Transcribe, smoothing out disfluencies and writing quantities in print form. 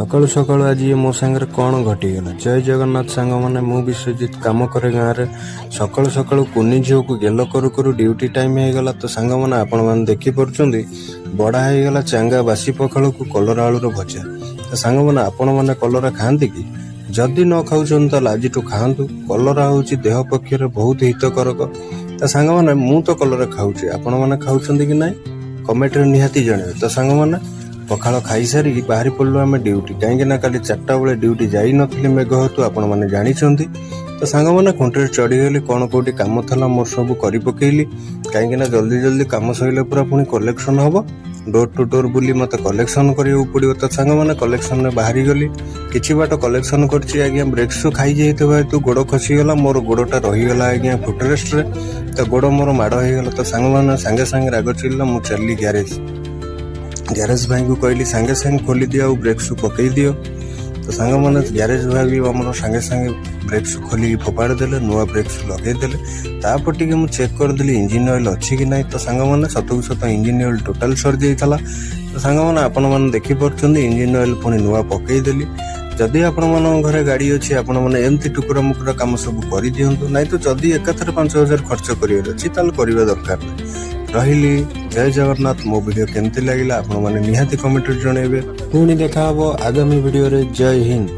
सकाळु सकाळु आज ये मो सांगे कौन घटीगला। जय जगन्नाथ सांग मैंने मु विश्वजित काम करे गाँव में। सकाळु सकाळु कुनी झील को गेलो करू करू ड्यूटी टाइम हो गला। तो सांग मैंने आपण मैंने देखी पार्टी बड़ा होगला चांगा बासी पखाड़ को कलरा आलूर भजा। तो सांग मैंने आपण मैंने कलरा खाती कि जदि न खाऊन तो आज खातु। कलरा हूँ देह पक्षर बहुत हितकारक। तो सांग मैंने मु तो कलरा खाऊँ आपण मैंने खाऊं कि ना कमेंट निहाती जन। तो सांग मैंने पखाड़ खाई सारी बाहरी पड़लु आम ड्यूटी कहीं काली 4टा बेले ड्यूटी जाई नथिले मेघ हेतु आपण मैंने जानी। तो सांग मैंने खुंटे चढ़ीगली कौन कौटी कम था मोर सब कर पकेली कहीं जल्दी जल्दी कम सैले पूरा पुणी कलेक्शन हम डोर टू डोर बुली मत कलेक्शन करियो पड़ो। तो सांग मैंने कलेक्शन में बाहरी गली किछि बाट कलेक्शन करछि आज्ञा ब्रेक शू खाई जाइथिबा हेतु गोड़ खसीगला मोर गोड़टा रहीगला आज्ञा फुटरेस्ट रे। तो गोड़ मोर माड़ होगला। तो सांग मैंने सांगे सांगे राग चिल्ला मु चली ग्यारेज भाई को कहली सांगे सांगे खोली दियो और ब्रेक शू पकई दियो। तो सांग मैंने ग्यारेज भाई भी आम सांगे सांगे ब्रेक शू खोल फोपाड़ देले नुआ ब्रेक शू लगे देले। तापर टिके मु चेक करदेली इंजिन ऑयल अच्छी कि नहीं। तो सांग मैंने सतकु सत इंजिन ऑयल टोटाल सर जाइथला। तो सांग मैंने आपण मैंने देखी पार्टी इंजिन ऑयल पुणी नुआ पकई देली। जदि आपण मन घरे गाड़ी अच्छी आपण मैंने एमती टुकुरा मुकुरा काम सब कर दिंतु नहीं। तो जदि एकाथरे 5000 खर्च कर करवा दरकार रही। जय जगन्नाथ। मो वीडियो केमती लगिला आपण माने निहाती कमेंट जनइबे। पुणी देखा हबो आगामी वीडियो रे। जय हिंद।